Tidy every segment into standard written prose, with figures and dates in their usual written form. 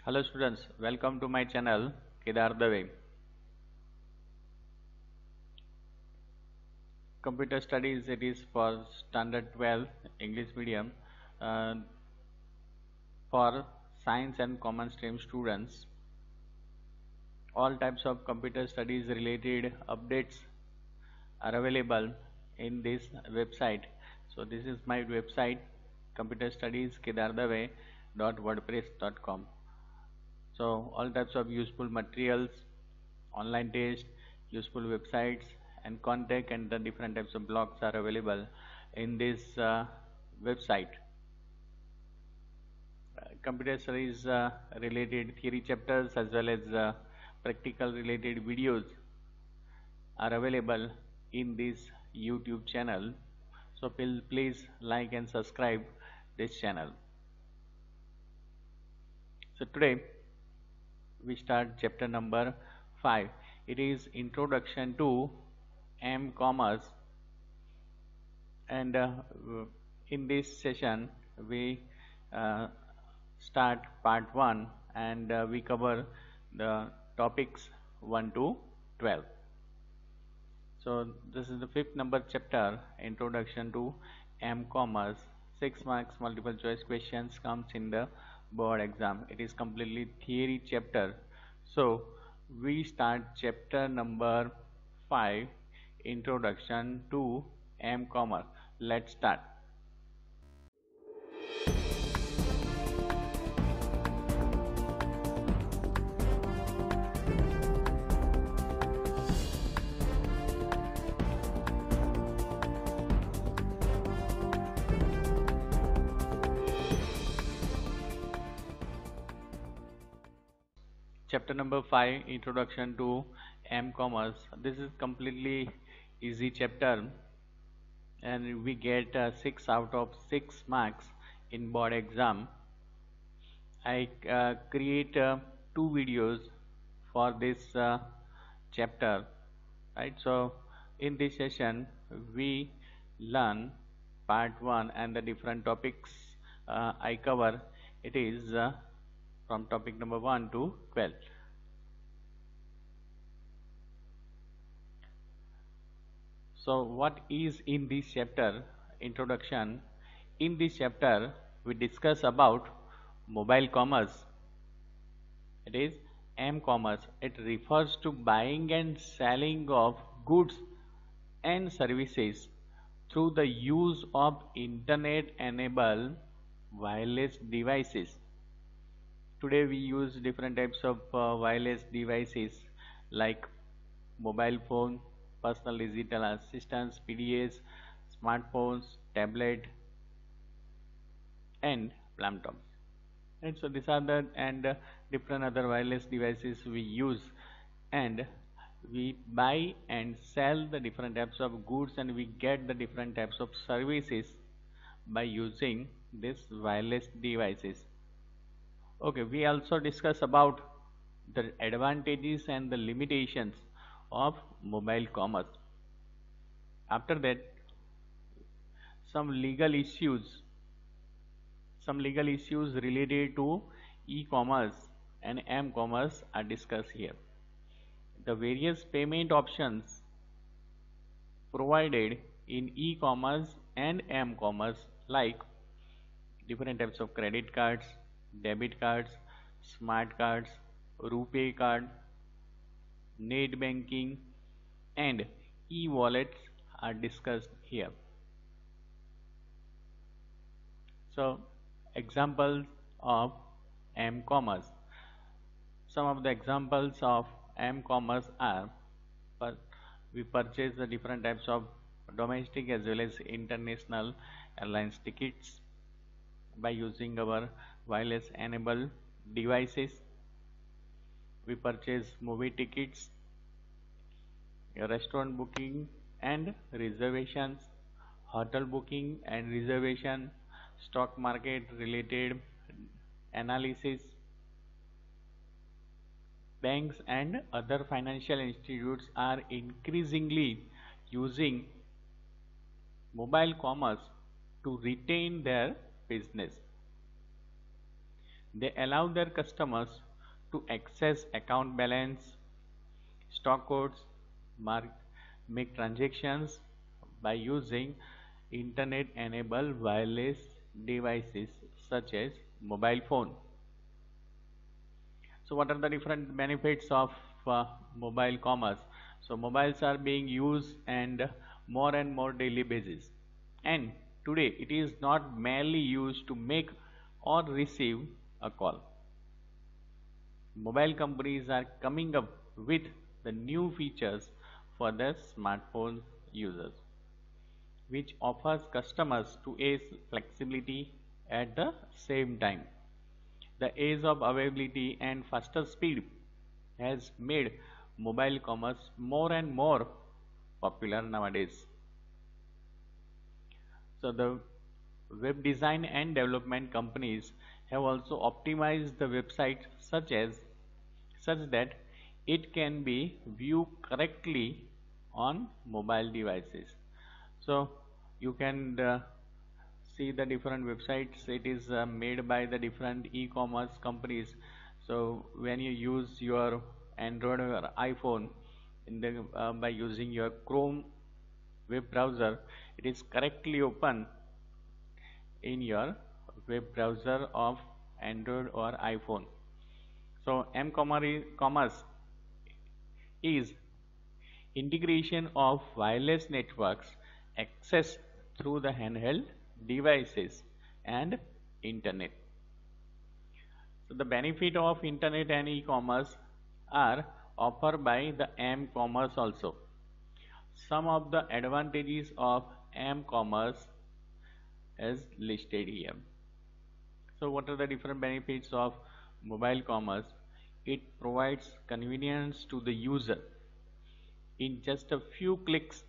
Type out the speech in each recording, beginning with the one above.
Hello students, welcome to my channel Kedar Dave. Computer studies, it is for standard 12 English medium uh, for science and common stream students. All types of computer studies related updates are available in this website. So this is my website, computerstudieskedardave.wordpress.com. So all types of useful materials, online tests, useful websites and contact and the different types of blogs are available in this website. Computer studies related theory chapters as well as practical related videos are available in this YouTube channel. So please like and subscribe this channel. So today we start chapter number 5. It is introduction to M-commerce, and in this session we uh, start part 1 and we cover the topics 1 to 12. So this is the fifth number chapter, introduction to M-commerce. 6 marks multiple choice questions comes in the board exam. It is completely theory chapter. So we start chapter number 5, introduction to M-commerce. Let's start. Chapter number 5, introduction to M-commerce. This is completely easy chapter and we get 6 out of 6 marks in board exam. I create 2 videos for this chapter, right? So in this session we learn part 1 and the different topics I cover. It is from topic number 1 to 12. So what is in this chapter? Introduction. In this chapter we discuss about mobile commerce. It is M-commerce. It refers to buying and selling of goods and services through the use of internet enabled wireless devices. Today we use different types of wireless devices like mobile phone, personal digital assistants, PDAs, smartphones, tablet and laptops. And so these are the different other wireless devices we use, and we buy and sell the different types of goods and we get the different types of services by using these wireless devices. Okay, we also discuss about the advantages and the limitations of mobile commerce. After that, some legal issues related to e-commerce and m-commerce are discussed here. The various payment options provided in e-commerce and m-commerce, like different types of credit cards, debit cards, smart cards, RuPay card, net banking and e-wallets are discussed here. So examples of m-commerce. Some of the examples of m-commerce are, we purchase the different types of domestic as well as international airlines tickets by using our wireless enabled devices. We purchase movie tickets, restaurant booking and reservations, hotel booking and reservation, stock market related analysis. Banks and other financial institutes are increasingly using mobile commerce to retain their business. They allow their customers to access account balance, stock codes, mark, make transactions by using internet-enabled wireless devices such as mobile phone. So what are the different benefits of mobile commerce? So mobiles are being used and more daily basis. And today it is not merely used to make or receive a call. Mobile companies are coming up with the new features for their smartphone users, which offers customers to ace flexibility at the same time. The age of availability and faster speed has made mobile commerce more and more popular nowadays. So the web design and development companies have also optimized the website such that it can be viewed correctly on mobile devices. So you can see the different websites. It is made by the different e-commerce companies. So when you use your Android or iPhone by using your Chrome web browser, it is correctly open in your web browser of Android or iPhone. So M-commerce is integration of wireless networks accessed through the handheld devices and internet. So the benefit of internet and e-commerce are offered by the M-commerce also. Some of the advantages of M-commerce is listed here. So what are the different benefits of mobile commerce? It provides convenience to the user. In just a few clicks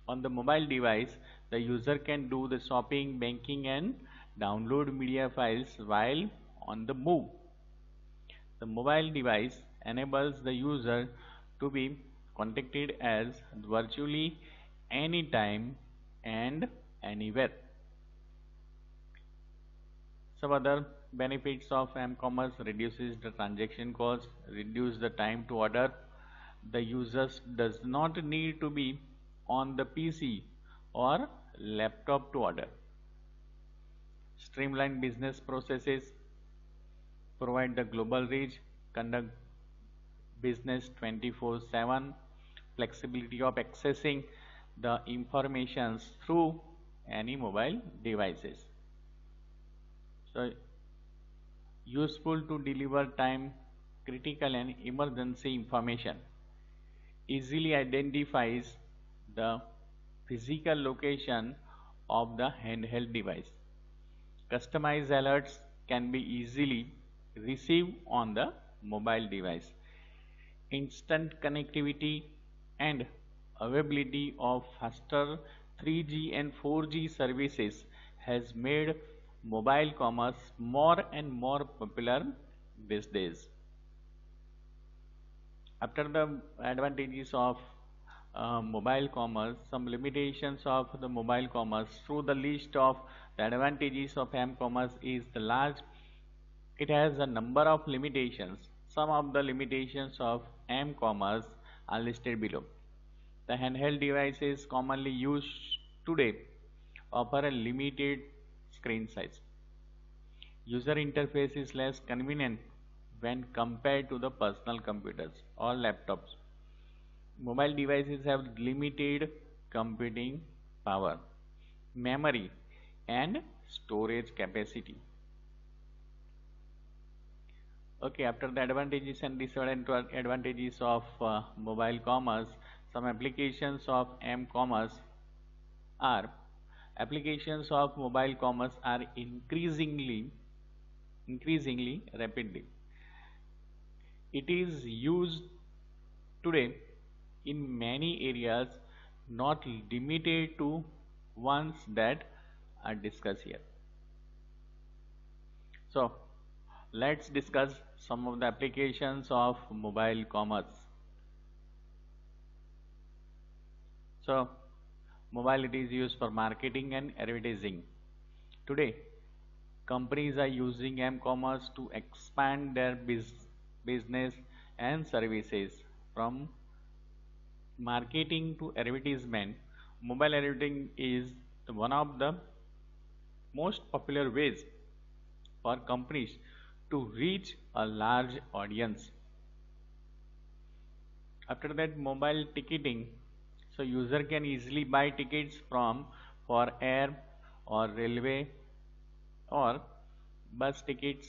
on the mobile device, the user can do the shopping, banking and download media files while on the move. The mobile device enables the user to be contacted as virtually anytime and anywhere. Some other benefits of M-commerce: reduces the transaction cost, reduce the time to order. The users does not need to be on the PC or laptop to order. Streamline business processes, provide the global reach, conduct business 24/7, flexibility of accessing the informations through any mobile devices. So useful to deliver time critical and emergency information, easily identifies the physical location of the handheld device. Customized alerts can be easily received on the mobile device. Instant connectivity and availability of faster 3G and 4G services has made mobile commerce more and more popular these days. After the advantages of mobile commerce, some limitations of the mobile commerce. Through the list of the advantages of M-commerce is the large. It has a number of limitations. Some of the limitations of M-commerce are listed below. The handheld devices commonly used today offer a limited screen size. User interface is less convenient when compared to the personal computers or laptops. Mobile devices have limited computing power, memory and storage capacity. Okay, after the advantages and disadvantages of mobile commerce, some applications of M-commerce are: applications of mobile commerce are increasingly rapidly. It is used today in many areas, not limited to ones that are discussed here. So let's discuss some of the applications of mobile commerce. So mobile, it is used for marketing and advertising. Today companies are using m-commerce to expand their business and services. From marketing to advertisement, mobile advertising is one of the most popular ways for companies to reach a large audience. After that, mobile ticketing. So user can easily buy tickets from for air or railway or bus tickets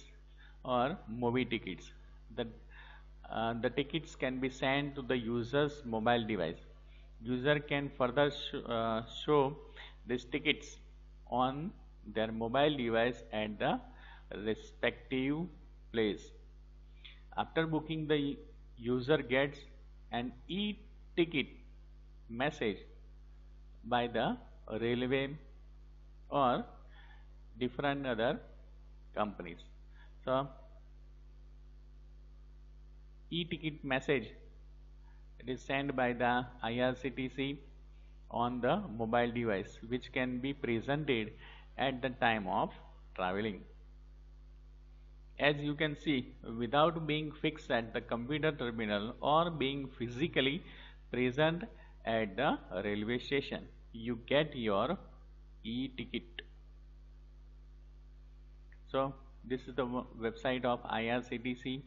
or movie tickets. The tickets can be sent to the user's mobile device. User can further show these tickets on their mobile device at the respective place. After booking, the user gets an e-ticket message by the railway or different other companies. So e-ticket message, it is sent by the IRCTC on the mobile device, which can be presented at the time of traveling. As you can see, without being fixed at the computer terminal or being physically present at the railway station, you get your e-ticket. So this is the website of IRCTC.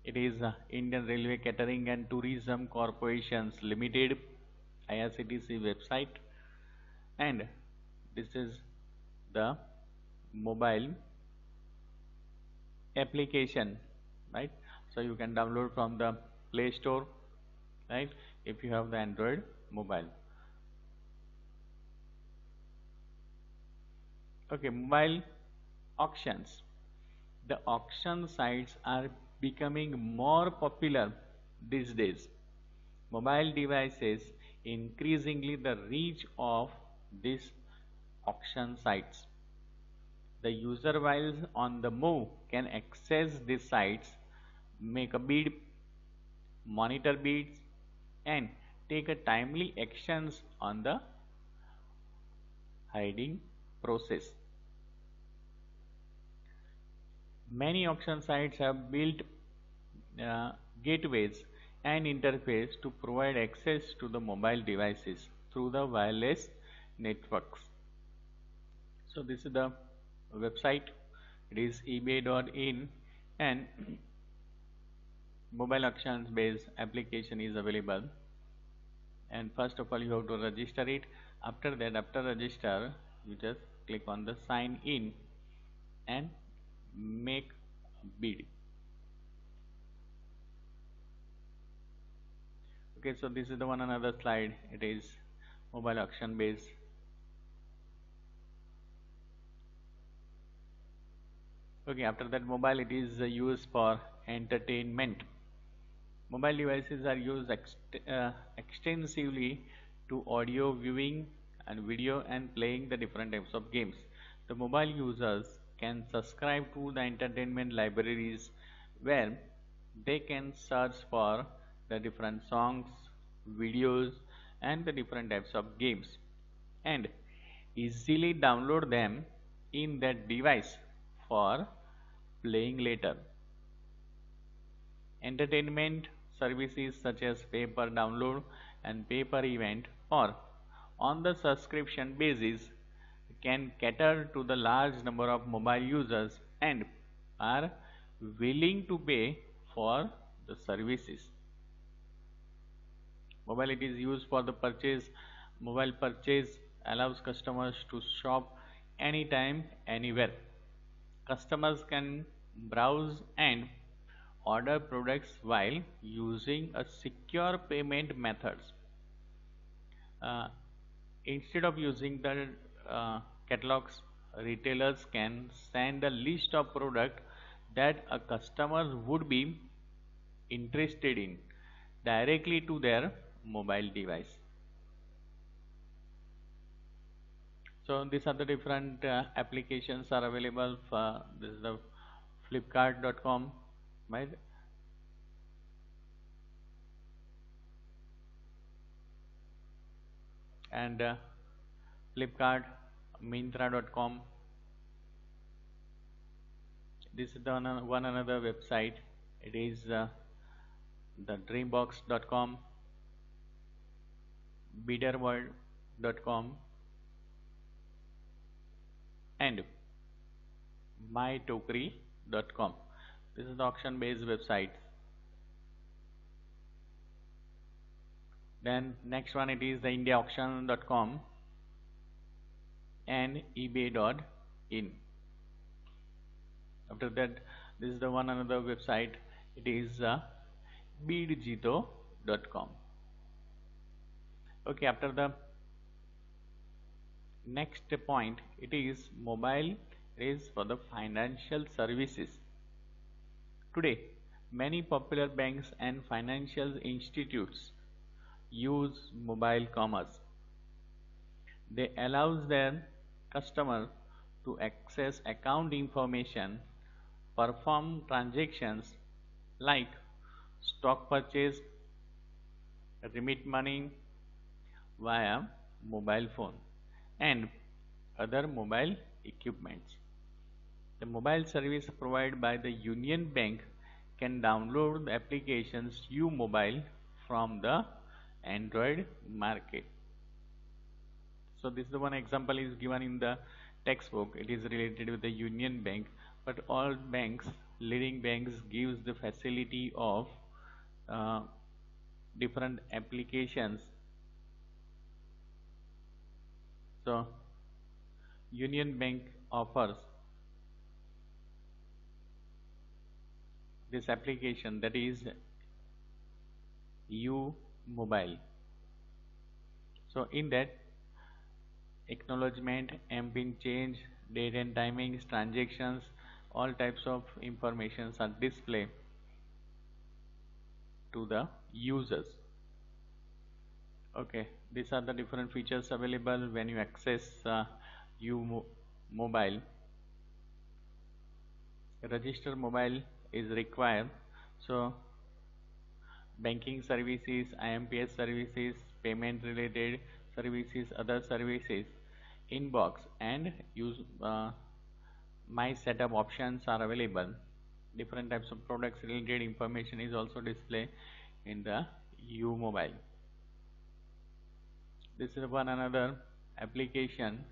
It is Indian Railway Catering and Tourism Corporations Limited, IRCTC website, and this is the mobile application, right? So you can download from the Play Store, right, if you have the Android mobile. Okay, mobile auctions. The auction sites are becoming more popular these days. Mobile devices increasingly the reach of these auction sites. The user while on the move can access these sites, make a bid, monitor bids, and take a timely actions on the bidding process. Many auction sites have built gateways and interface to provide access to the mobile devices through the wireless networks. So this is the website. It is ebay.in, and mobile auctions based application is available. And first of all, you have to register it. After that, after register, you just click on the sign in and make bid. Okay, so this is the one another slide. It is mobile auction based. Okay, after that, mobile, it is used for entertainment. Mobile devices are used extensively to audio viewing and video and playing the different types of games. The mobile users can subscribe to the entertainment libraries where they can search for the different songs, videos, and the different types of games and easily download them in their device for playing later. Entertainment services such as pay-per-download and pay-per-event or on the subscription basis can cater to the large number of mobile users and are willing to pay for the services. Mobile, it is used for the purchase. Mobile purchase allows customers to shop anytime, anywhere. Customers can browse and order products while using a secure payment methods. Uh, Instead of using the catalogs, retailers can send a list of product that a customer would be interested in directly to their mobile device. So these are the different applications are available for this is the flipkart.com, right? And Flipkart, Myntra.com, This is the one another website. It is the dreambox.com, bidderworld.com, and mytokri.com. This is the auction based website. Then next one, it is the indiaauction.com and ebay.in. After that, this is the one another website. It is beatjito.com. Okay, after the next point, it is mobile is for the financial services. Today, many popular banks and financial institutes use mobile commerce. They allows their customer to access account information, perform transactions like stock purchase, remit money via mobile phone, and other mobile equipments. The mobile service provided by the Union Bank can download the applications U-Mobile from the Android market. So this is the one example is given in the textbook. It is related with the Union Bank, but all banks, leading banks, gives the facility of different applications. So Union Bank offers this application, that is U-Mobile. So in that, acknowledgement, MPIN change, date and timings, transactions, all types of informations are displayed to the users. Okay, these are the different features available when you access U-Mobile. Register mobile is required. So banking services, IMPS services, payment related services, other services, inbox and use my setup options are available. Different types of products related information is also displayed in the U-Mobile. This is one another application.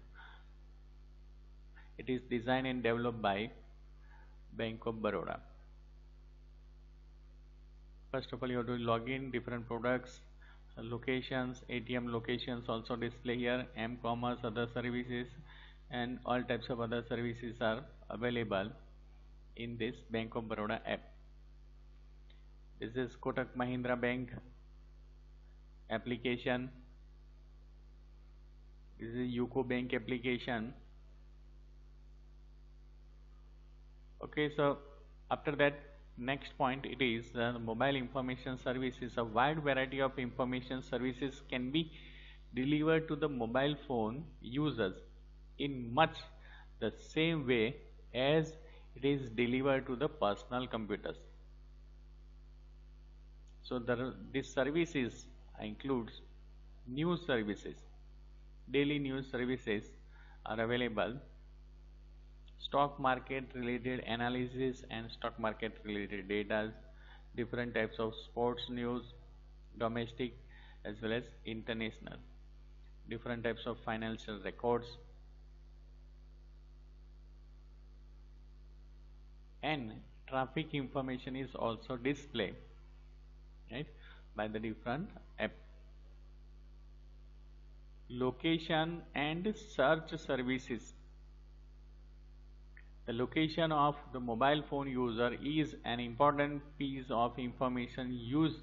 It is designed and developed by Bank of Baroda. First of all, you have to log in different products, locations, ATM locations also display here, M-commerce, other services, and all types of other services are available in this Bank of Baroda app. This is Kotak Mahindra Bank application. This is UCO Bank application. Okay, so after that, next point, it is mobile information services. A wide variety of information services can be delivered to the mobile phone users in much the same way as it is delivered to the personal computers. So this services includes news services. Daily news services are available. Stock market related analysis and stock market related data, different types of sports news, domestic as well as international, different types of financial records, and traffic information is also displayed, right, by the different app. Location and search services. The location of the mobile phone user is an important piece of information used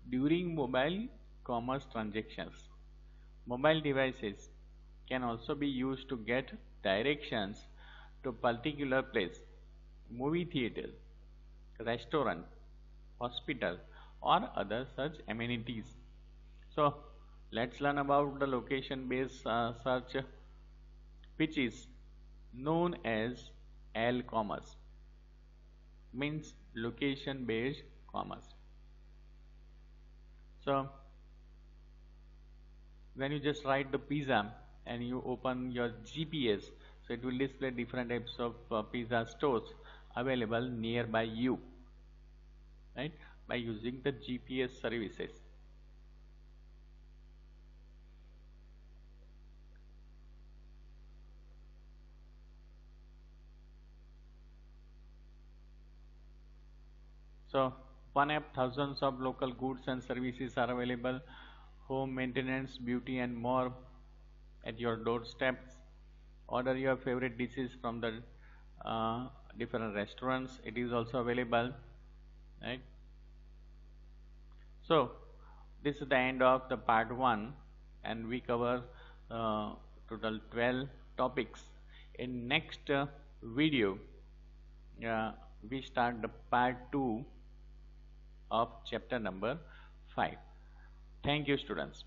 during mobile commerce transactions. Mobile devices can also be used to get directions to a particular place, movie theater, restaurant, hospital, or other such amenities. So let's learn about the location based search, which is known as L-commerce, means location based commerce. So when you just write the pizza and you open your GPS, so it will display different types of pizza stores available nearby you, right, by using the GPS services. So one app, thousands of local goods and services are available, home maintenance, beauty and more at your doorsteps. Order your favorite dishes from the uh, different restaurants. It is also available, right? So this is the end of the part 1, and we cover total 12 topics. In next video, uh, we start the part 2 of chapter number 5. Thank you, students.